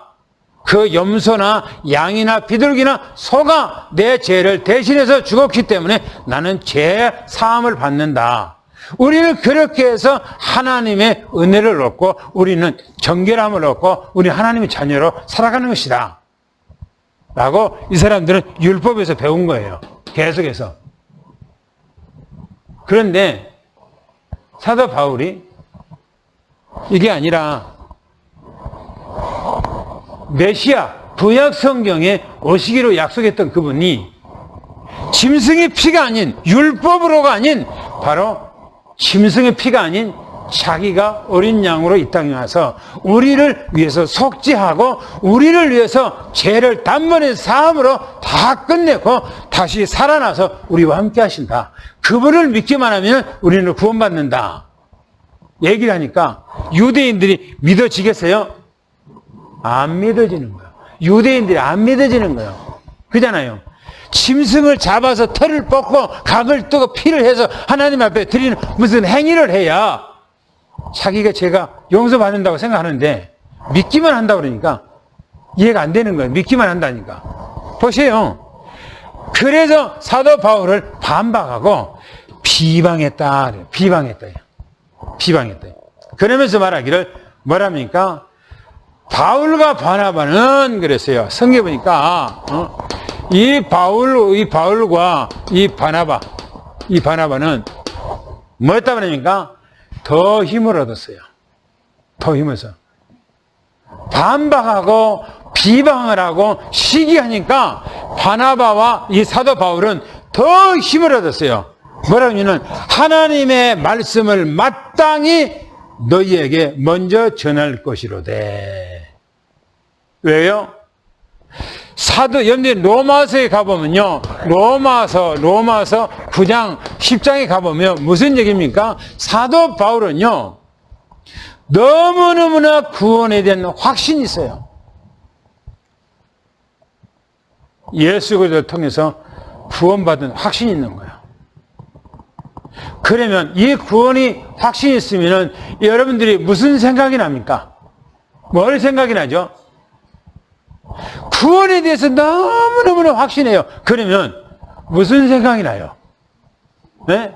그 염소나 양이나 비둘기나 소가 내 죄를 대신해서 죽었기 때문에 나는 죄 사함을 받는다. 우리는 그렇게 해서 하나님의 은혜를 얻고 우리는 정결함을 얻고 우리 하나님의 자녀로 살아가는 것이다 라고 이 사람들은 율법에서 배운 거예요. 계속해서. 그런데 사도 바울이 이게 아니라 메시아 구약 성경에 오시기로 약속했던 그분이 짐승의 피가 아닌, 율법으로가 아닌 바로 짐승의 피가 아닌 자기가 어린 양으로 이 땅에 와서 우리를 위해서 속죄하고 우리를 위해서 죄를 단번에 사함으로 다 끝내고 다시 살아나서 우리와 함께 하신다. 그분을 믿기만 하면 우리는 구원받는다 얘기를 하니까 유대인들이 믿어지겠어요? 안 믿어지는 거예요. 유대인들이 안 믿어지는 거예요. 그잖아요. 짐승을 잡아서 털을 뽑고 각을 뜨고 피를 해서 하나님 앞에 드리는 무슨 행위를 해야 자기가 죄가 용서받는다고 생각하는데 믿기만 한다고 그러니까 이해가 안 되는 거예요. 믿기만 한다니까. 보세요. 그래서 사도 바울을 반박하고 비방했다. 비방했다. 비방했다. 그러면서 말하기를 뭐랍니까? 바울과 바나바는 그랬어요. 성경에 보니까 이 바울과 이 바나바는 뭐였다 그러니까 더 힘을 얻었어요. 더 힘을 얻어서 반박하고 비방을 하고 시기하니까 바나바와 이 사도 바울은 더 힘을 얻었어요. 뭐라고 하면 하나님의 말씀을 마땅히 너희에게 먼저 전할 것이로되. 왜요? 여러분들이 로마서에 가보면요. 로마서 9장 10장에 가보면 무슨 얘기입니까? 사도 바울은요. 너무너무나 구원에 대한 확신이 있어요. 예수 그리스도를 통해서 구원받은 확신이 있는 거예요. 그러면 이 구원이 확신이 있으면 여러분들이 무슨 생각이 납니까? 뭘 생각이 나죠? 구원에 대해서 너무너무 확신해요. 그러면 무슨 생각이 나요? 네?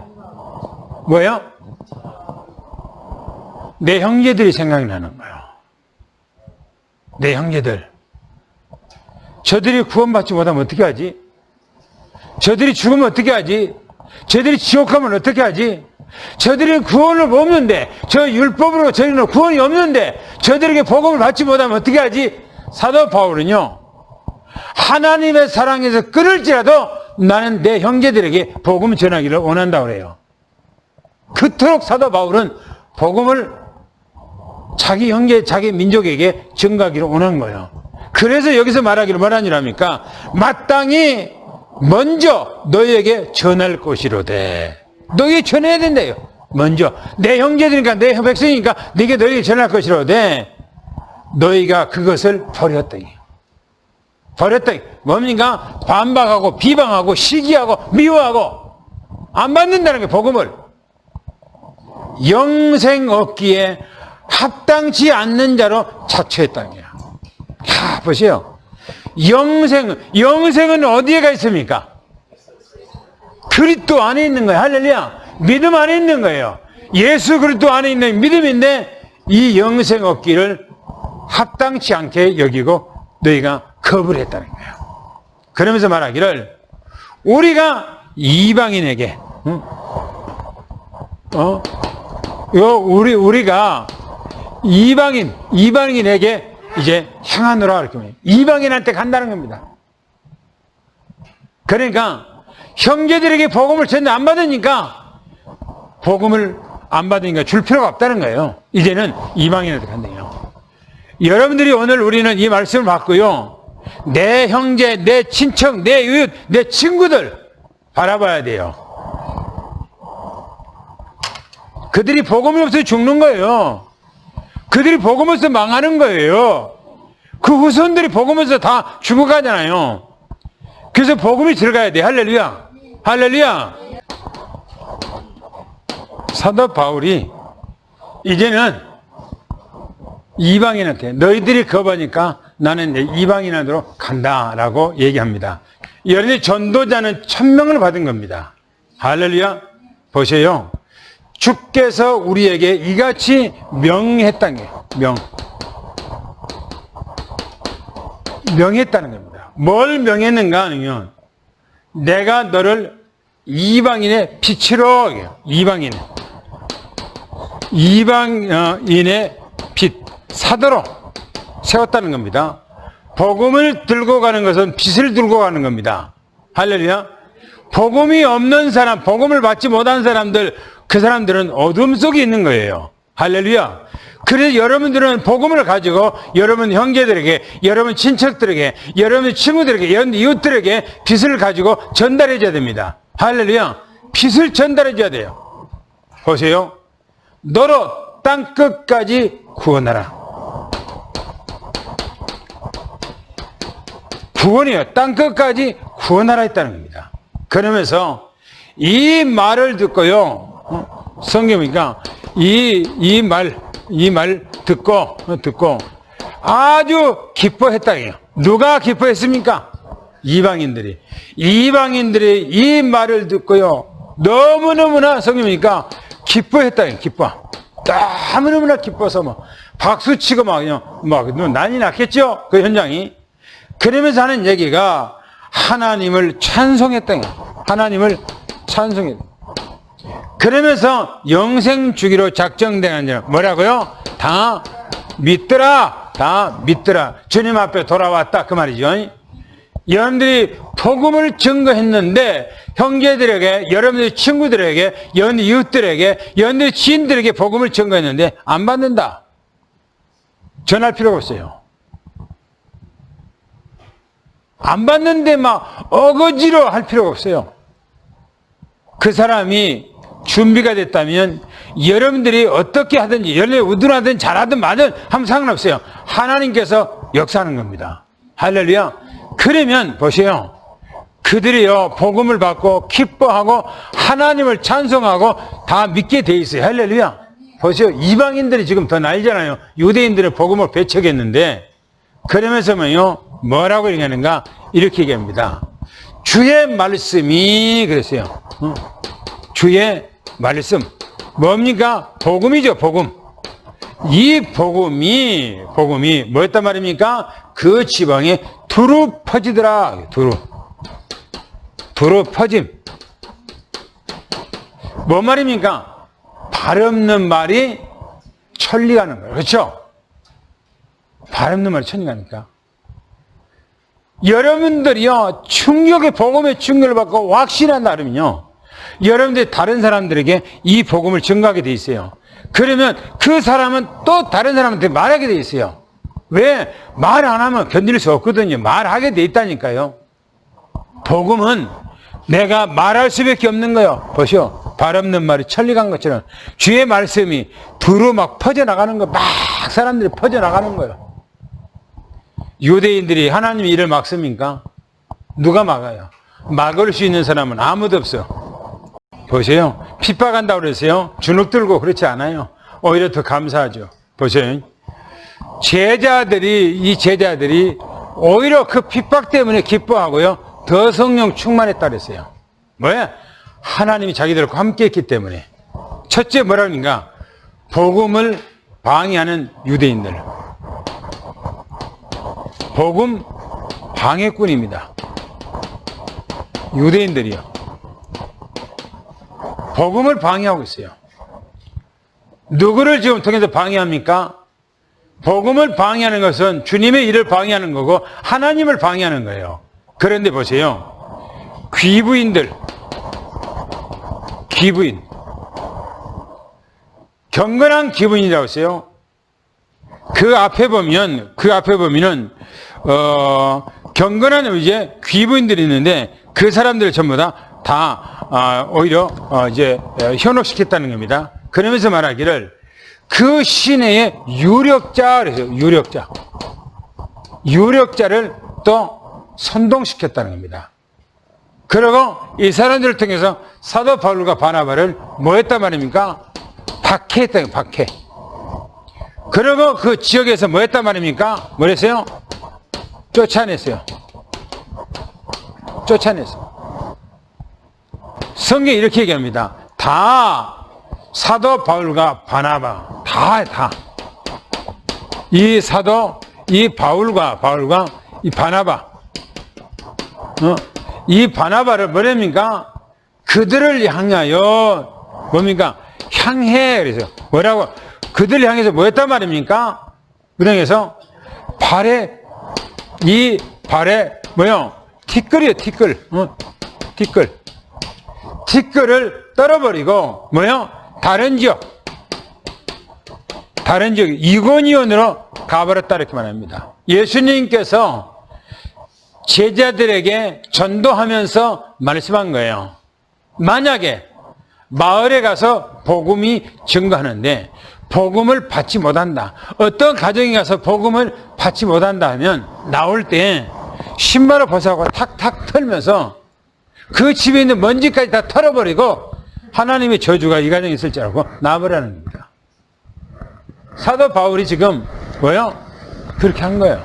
뭐예요? 내 형제들이 생각이 나는 거예요. 내 형제들. 저들이 구원받지 못하면 어떻게 하지? 저들이 죽으면 어떻게 하지? 저들이 지옥 가면 어떻게 하지? 저들이 구원을 없는데, 저 율법으로 저희는 구원이 없는데, 저들에게 복음을 받지 못하면 어떻게 하지? 사도 바울은요, 하나님의 사랑에서 끊을지라도 나는 내 형제들에게 복음을 전하기를 원한다고 그래요. 그토록 사도 바울은 복음을 자기 형제, 자기 민족에게 전가하기를 원한 거예요. 그래서 여기서 말하기를 뭐라니랍니까? 마땅히 먼저 너희에게 전할 것이로되. 너희에게 전해야 된대요. 먼저. 내 형제들이니까, 내 백성이니까 너희에게 전할 것이로되 너희가 그것을 버렸더니. 버렸더니. 뭡니까? 반박하고 비방하고 시기하고 미워하고 안 받는다는 게 복음을. 영생 얻기에 합당치 않는 자로 자처했다는 거야. 야, 보세요. 영생은 어디에가 있습니까? 그리스도 안에 있는 거예요. 할렐루야. 믿음 안에 있는 거예요. 예수 그리스도 안에 있는 믿음인데 이 영생 얻기를 합당치 않게 여기고 너희가 거부를 했다는 거예요. 그러면서 말하기를 우리가 이방인에게 우리가 이방인에게 이제 향하노라 이렇게 말해요. 이방인한테 간다는 겁니다. 그러니까 형제들에게 복음을 전혀 안 받으니까 복음을 안 받으니까 줄 필요가 없다는 거예요. 이제는 이방인한테 간대요. 여러분들이 오늘 우리는 이 말씀을 받고요. 내 형제, 내 친척, 내 이웃, 내 친구들 바라봐야 돼요. 그들이 복음이 없어서 죽는 거예요. 그들이 복음 없어서 망하는 거예요. 그 후손들이 복음 없어서 다 죽어가잖아요. 그래서 복음이 들어가야 돼. 할렐루야. 할렐루야. 사도 바울이 이제는 이방인한테 너희들이 거부하니까 나는 이방인한테로 간다라고 얘기합니다. 여러분이 전도자는 1000명을 받은 겁니다. 할렐루야. 보세요. 주께서 우리에게 이같이 명했다는 거예요. 명했다는 겁니다. 뭘 명했는가 하면 내가 너를 이방인의 빛으로, 이방인의 빛, 사도로 세웠다는 겁니다. 복음을 들고 가는 것은 빛을 들고 가는 겁니다. 할렐루야. 복음이 없는 사람, 복음을 받지 못한 사람들, 그 사람들은 어둠 속에 있는 거예요. 할렐루야. 그래서 여러분들은 복음을 가지고 여러분 형제들에게, 여러분 친척들에게, 여러분 친구들에게, 여러분 이웃들에게 빛을 가지고 전달해 줘야 됩니다. 할렐루야. 빛을 전달해 줘야 돼요. 보세요. 너로 땅 끝까지 구원하라. 구원이요. 땅 끝까지 구원하라 했다는 겁니다. 그러면서 이 말을 듣고요. 성경이니까 이 말 듣고 아주 기뻐했다고요. 누가 기뻐했습니까? 이방인들이 이 말을 듣고요. 너무너무나 성경이니까 기뻐했다고요. 너무너무나 기뻐서 막 박수치고 막 난리 났겠죠? 그 현장이. 그러면서 하는 얘기가 하나님을 찬송했다고요. 하나님을 찬송했다. 그러면서 영생 주기로 작정된 자 뭐라고요? 다 믿더라. 주님 앞에 돌아왔다 그 말이죠. 여러분들이 복음을 증거했는데 형제들에게, 여러분들 친구들에게, 여러분들 이웃들에게, 여러분들 지인들에게 복음을 증거했는데 안 받는다. 전할 필요가 없어요. 안 받는데 막 어거지로 할 필요가 없어요. 그 사람이 준비가 됐다면 여러분들이 어떻게 하든지, 여러분들이 우둔하든 잘하든 말든 하면 상관없어요. 하나님께서 역사하는 겁니다. 할렐루야. 그러면 보세요. 그들이요 복음을 받고 기뻐하고 하나님을 찬송하고 다 믿게 돼 있어요. 할렐루야. 보세요. 이방인들이 지금 더 나이잖아요. 유대인들은 복음을 배척했는데 그러면서는요 뭐라고 얘기하는가? 이렇게 얘기합니다. 주의 말씀이 그랬어요. 주의 말씀. 뭡니까? 복음이죠, 복음. 이 복음이 뭐였단 말입니까? 그 지방에 두루 퍼지더라. 두루 퍼짐. 뭔 말입니까? 발 없는 말이 천리 가는 거예요. 그렇죠? 발 없는 말이 천리 가니까. 여러분들이요, 복음의 충격을 받고 확신한 나름이요. 여러분들이 다른 사람들에게 이 복음을 증거하게 돼 있어요. 그러면 그 사람은 또 다른 사람한테 말하게 돼 있어요. 왜? 말 안 하면 견딜 수 없거든요. 말하게 돼 있다니까요. 복음은 내가 말할 수밖에 없는 거예요. 보시오. 발 없는 말이 천리 간 것처럼 주의 말씀이 두루 막 퍼져나가는 거예요. 막 사람들이 퍼져나가는 거예요. 유대인들이 하나님의 일을 막습니까? 누가 막아요? 막을 수 있는 사람은 아무도 없어. 보세요. 핍박한다고 그랬어요. 주눅 들고 그렇지 않아요. 오히려 더 감사하죠. 보세요. 이 제자들이 오히려 그 핍박 때문에 기뻐하고요. 더 성령 충만했다 그랬어요. 뭐야? 하나님이 자기들과 함께 했기 때문에. 첫째 뭐라니까? 복음을 방해하는 유대인들. 복음 방해꾼입니다. 유대인들이요. 복음을 방해하고 있어요. 누구를 지금 통해서 방해합니까? 복음을 방해하는 것은 주님의 일을 방해하는 거고 하나님을 방해하는 거예요. 그런데 보세요. 귀부인. 경건한 기부인이라고 했어요. 그 앞에 보면은 경건한 이제 귀부인들이 있는데 그 사람들 전부 다 오히려 이제 현혹시켰다는 겁니다. 그러면서 말하기를 그 시내의 유력자 그래서 유력자를 또 선동시켰다는 겁니다. 그리고 이 사람들을 통해서 사도 바울과 바나바를 뭐 했단 말입니까? 박해했다는 거예요. 박해. 그리고 그 지역에서 뭐 했단 말입니까? 뭐 했어요? 쫓아냈어요. 성경이 이렇게 얘기합니다. 다 사도 바울과 바나바 다. 이 사도, 이 바울과 이 바나바, 이 바나바를 뭐랍니까? 그들을 향하여 뭡니까? 향해. 그래서 뭐라고? 그들을 향해서 뭐였단 말입니까? 그래서 이 발에 뭐요? 티끌이요, 티끌. 티끌을 떨어버리고 뭐요? 다른 지역 이고니온으로 가버렸다 이렇게 말합니다. 예수님께서 제자들에게 전도하면서 말씀한 거예요. 만약에 마을에 가서 복음이 증거하는데 복음을 받지 못한다. 어떤 가정에 가서 복음을 받지 못한다 하면 나올 때 신발을 벗어고 탁탁 털면서 그 집에 있는 먼지까지 다 털어버리고 하나님의 저주가 이 가정에 있을 줄 알고 나와버리는 겁니다. 사도 바울이 지금 뭐요? 그렇게 한 거예요.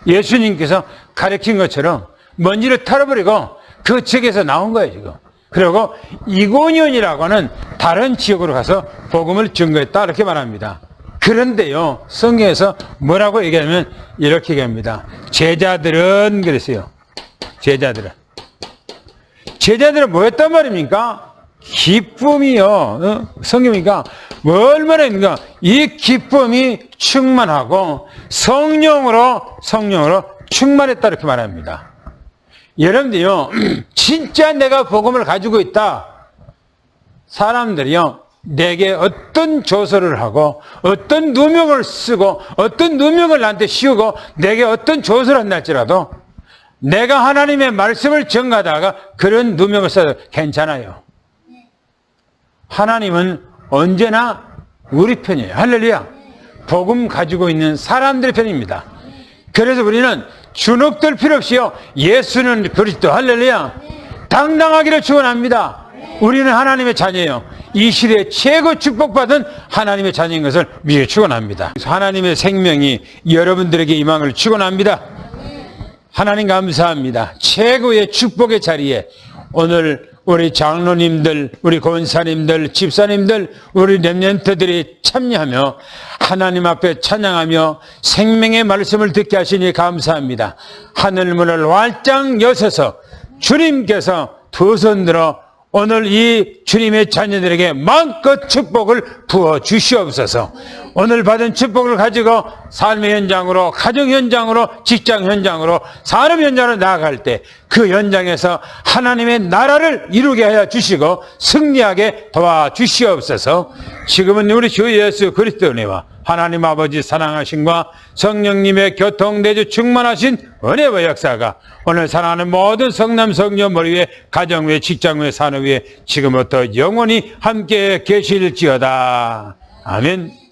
예수님께서 가르친 것처럼 먼지를 털어버리고 그 지역에서 나온 거예요, 지금. 그리고 이고니온이라고 하는 다른 지역으로 가서 복음을 증거했다 이렇게 말합니다. 그런데요, 성경에서 뭐라고 얘기하면 이렇게 얘기합니다. 제자들은 그랬어요. 제자들은 뭐였단 말입니까? 기쁨이요. 성경이니까 얼마나 있는가? 이 기쁨이 충만하고 성령으로 충만했다 이렇게 말합니다. 여러분들요, 진짜 내가 복음을 가지고 있다. 사람들이요, 내게 어떤 조서를 하고 어떤 누명을 쓰고 어떤 누명을 나한테 씌우고 내게 어떤 조서를 한다 할지라도 내가 하나님의 말씀을 전가하다가 그런 누명을 써도 괜찮아요. 하나님은 언제나 우리 편이에요. 할렐루야. 복음 가지고 있는 사람들 편입니다. 그래서 우리는 주눅들 필요 없이요, 예수는 그리스도, 할렐루야, 당당하기를 축원합니다. 우리는 하나님의 자녀예요. 이 시대에 최고 축복받은 하나님의 자녀인 것을 미리 축원합니다. 하나님의 생명이 여러분들에게 임함을 축원합니다. 하나님 감사합니다. 최고의 축복의 자리에 오늘 우리 장로님들, 우리 권사님들, 집사님들, 우리 렘넌트들이 참여하며 하나님 앞에 찬양하며 생명의 말씀을 듣게 하시니 감사합니다. 하늘문을 활짝 여셔서 주님께서 두 손 들어 오늘 이 주님의 자녀들에게 마음껏 축복을 부어 주시옵소서. 오늘 받은 축복을 가지고 삶의 현장으로, 가정 현장으로, 직장 현장으로, 산업 현장으로 나아갈 때 그 현장에서 하나님의 나라를 이루게 하여 주시고 승리하게 도와주시옵소서. 지금은 우리 주 예수 그리스도의 은혜와 하나님 아버지 사랑하심과 성령님의 교통대주 충만하신 은혜와 역사가 오늘 사랑하는 모든 성남 성녀 머리 위에, 가정 위에, 직장 위에, 산업 위에 지금부터 영원히 함께 계실지어다. 아멘.